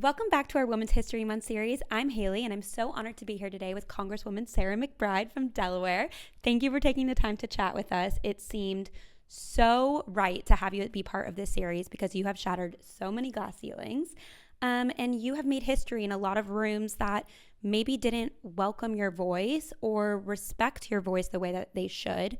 Welcome back to our Women's History Month series. I'm Haley, and I'm so honored to be here today with Congresswoman Sarah McBride from Delaware. Thank you for taking the time to chat with us. It seemed so right to have you be part of this series because you have shattered so many glass ceilings, and you have made history in a lot of rooms that maybe didn't welcome your voice or respect your voice the way that they should.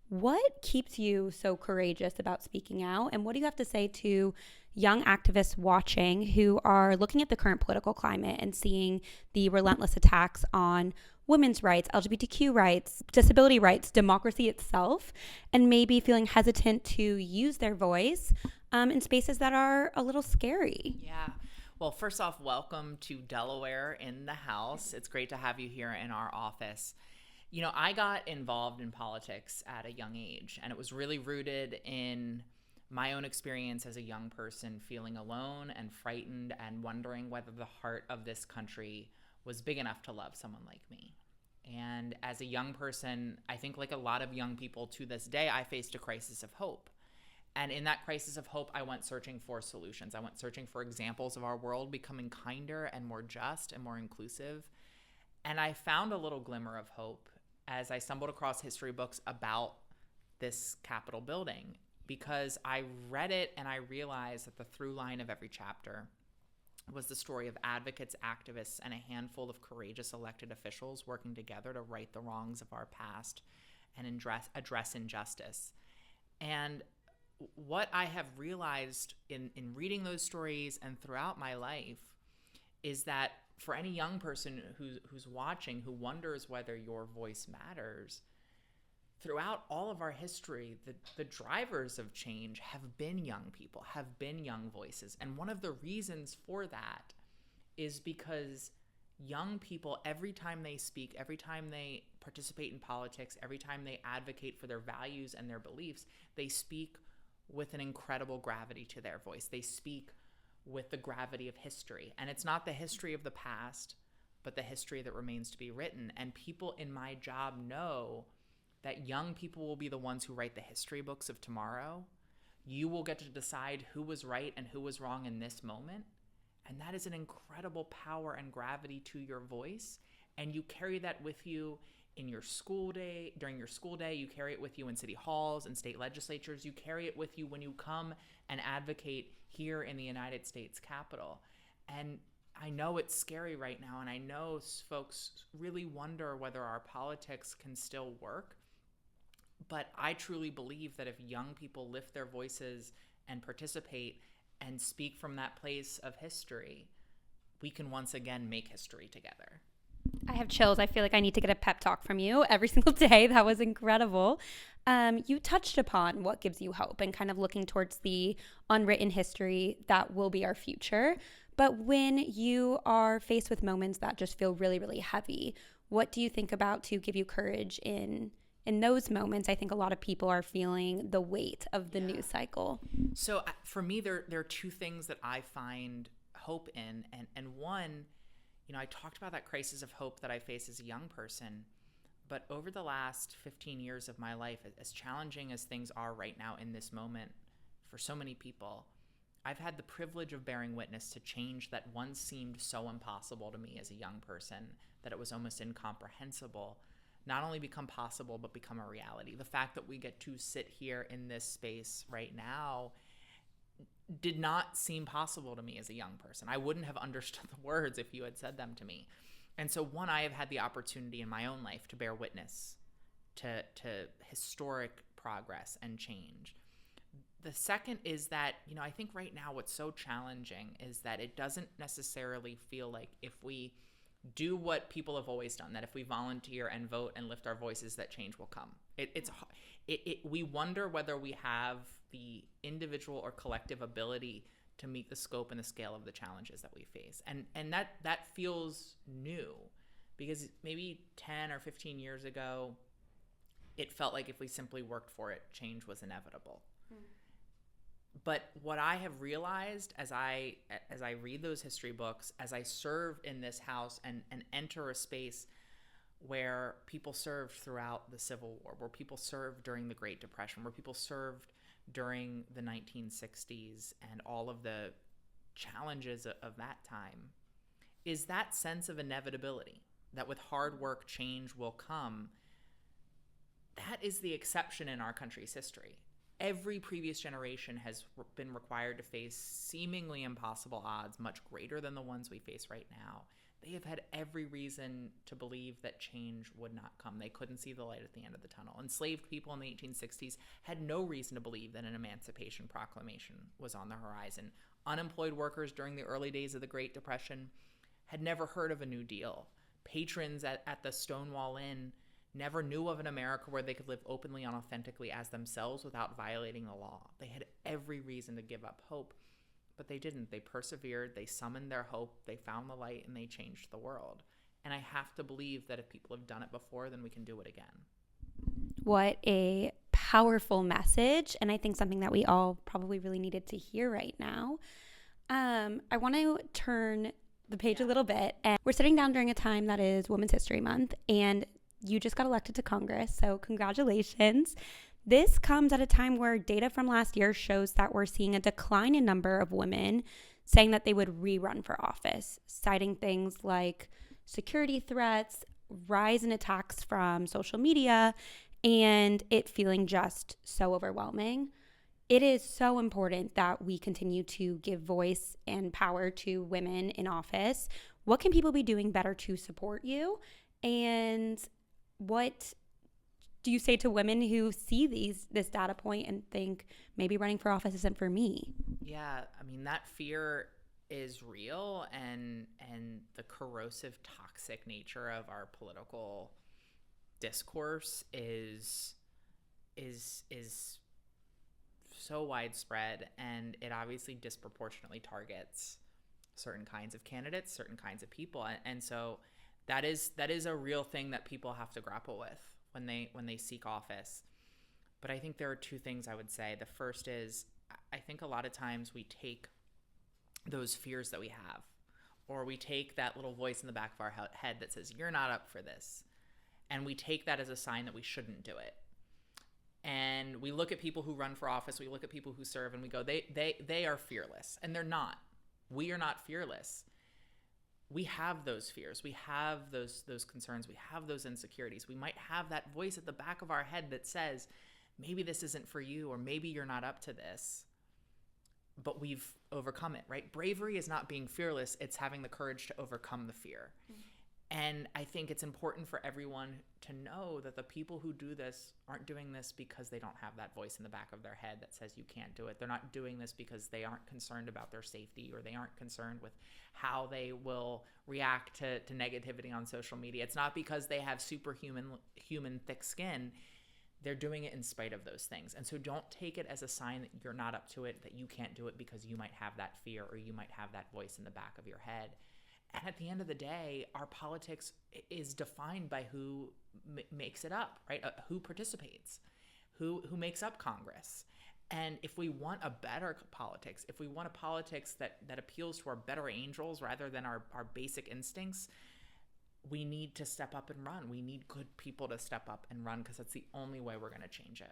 What keeps you so courageous about speaking out, and what do you have to say to young activists watching who are looking at the current political climate and seeing the relentless attacks on women's rights, LGBTQ rights, disability rights, democracy itself, and maybe feeling hesitant to use their voice in spaces that are a little scary? Yeah. Well, first off, welcome to Delaware in the house. It's great to have you here in our office. You know, I got involved in politics at a young age, and it was really rooted in my own experience as a young person, feeling alone and frightened and wondering whether the heart of this country was big enough to love someone like me. And as a young person, I think like a lot of young people to this day, I faced a crisis of hope. And in that crisis of hope, I went searching for solutions. I went searching for examples of our world becoming kinder and more just and more inclusive. And I found a little glimmer of hope as I stumbled across history books about this Capitol building, because I read it and I realized that the through line of every chapter was the story of advocates, activists, and a handful of courageous elected officials working together to right the wrongs of our past and address injustice. And what I have realized in reading those stories and throughout my life is that for any young person who's watching, who wonders whether your voice matters, throughout all of our history, the drivers of change have been young people, have been young voices. And one of the reasons for that is because young people, every time they speak, every time they participate in politics, every time they advocate for their values and their beliefs, they speak with an incredible gravity to their voice. They speak with the gravity of history. And it's not the history of the past, but the history that remains to be written. And people in my job know that young people will be the ones who write the history books of tomorrow. You will get to decide who was right and who was wrong in this moment. And that is an incredible power and gravity to your voice. And you carry that with you in your school day, during your school day. You carry it with you in city halls and state legislatures. You carry it with you when you come and advocate here in the United States Capitol. And I know it's scary right now, and I know folks really wonder whether our politics can still work. But I truly believe that if young people lift their voices and participate and speak from that place of history, we can once again make history together. I have chills. I feel like I need to get a pep talk from you every single day. That was incredible. You touched upon what gives you hope and kind of looking towards the unwritten history that will be our future. But when you are faced with moments that just feel really, really heavy, what do you think about to give you courage in those moments? I think a lot of people are feeling the weight of the news cycle. So for me, there are two things that I find hope in. And one, you know, I talked about that crisis of hope that I face as a young person. But over the last 15 years of my life, as challenging as things are right now in this moment for so many people, I've had the privilege of bearing witness to change that once seemed so impossible to me as a young person that it was almost incomprehensible, not only become possible, but become a reality. The fact that we get to sit here in this space right now did not seem possible to me as a young person. I wouldn't have understood the words if you had said them to me. And so one, I have had the opportunity in my own life to bear witness to historic progress and change. The second is that, you know, I think right now what's so challenging is that it doesn't necessarily feel like if we do what people have always done, that if we volunteer and vote and lift our voices, that change will come. We wonder whether we have the individual or collective ability to meet the scope and the scale of the challenges that we face. And that feels new, because maybe 10 or 15 years ago, it felt like if we simply worked for it, change was inevitable. But what I have realized as I read those history books, as I serve in this house and enter a space where people served throughout the Civil War, where people served during the Great Depression, where people served during the 1960s and all of the challenges of that time is that sense of inevitability, that with hard work, change will come. That is the exception in our country's history. Every previous generation has been required to face seemingly impossible odds, much greater than the ones we face right now. They have had every reason to believe that change would not come. They couldn't see the light at the end of the tunnel. Enslaved people in the 1860s had no reason to believe that an Emancipation Proclamation was on the horizon. Unemployed workers during the early days of the Great Depression had never heard of a New Deal. Patrons at the Stonewall Inn never knew of an America where they could live openly and authentically as themselves without violating the law. They had every reason to give up hope, but they didn't. They persevered, they summoned their hope, they found the light, and they changed the world. And I have to believe that if people have done it before, then we can do it again. What a powerful message, and I think something that we all probably really needed to hear right now. I want to turn the page a little bit, and we're sitting down during a time that is Women's History Month, and you just got elected to Congress, so congratulations. This comes at a time where data from last year shows that we're seeing a decline in number of women saying that they would rerun for office, citing things like security threats, rise in attacks from social media, and it feeling just so overwhelming. It is so important that we continue to give voice and power to women in office. What can people be doing better to support you? And what do you say to women who see this data point and think maybe running for office isn't for me? Yeah, I mean, that fear is real, and the corrosive, toxic nature of our political discourse is so widespread, and it obviously disproportionately targets certain kinds of candidates, certain kinds of people, and so that is a real thing that people have to grapple with when they seek office. But I think there are two things I would say. The first is, I think a lot of times we take those fears that we have, or we take that little voice in the back of our head that says, you're not up for this, and we take that as a sign that we shouldn't do it. And we look at people who run for office, we look at people who serve, and we go, they are fearless. And they're not. We are not fearless. We have those fears. We have those concerns. We have those insecurities. We might have that voice at the back of our head that says, maybe this isn't for you, or maybe you're not up to this. But we've overcome it, right? Bravery is not being fearless. It's having the courage to overcome the fear. Mm-hmm. And I think it's important for everyone to know that the people who do this aren't doing this because they don't have that voice in the back of their head that says you can't do it. They're not doing this because they aren't concerned about their safety, or they aren't concerned with how they will react to negativity on social media. It's not because they have superhuman thick skin. They're doing it in spite of those things. And so don't take it as a sign that you're not up to it, that you can't do it because you might have that fear, or you might have that voice in the back of your head. And at the end of the day, our politics is defined by who makes it up, right? Who participates, who makes up Congress. And if we want a better politics, if we want a politics that appeals to our better angels rather than our basic instincts, we need to step up and run. We need good people to step up and run, because that's the only way we're going to change it.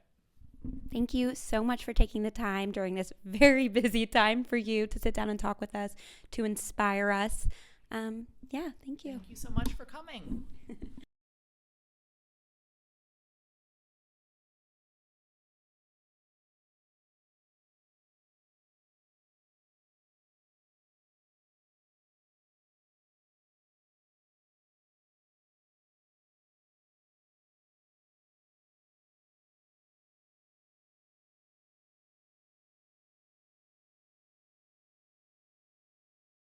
Thank you so much for taking the time during this very busy time for you to sit down and talk with us, to inspire us. Thank you. Thank you so much for coming.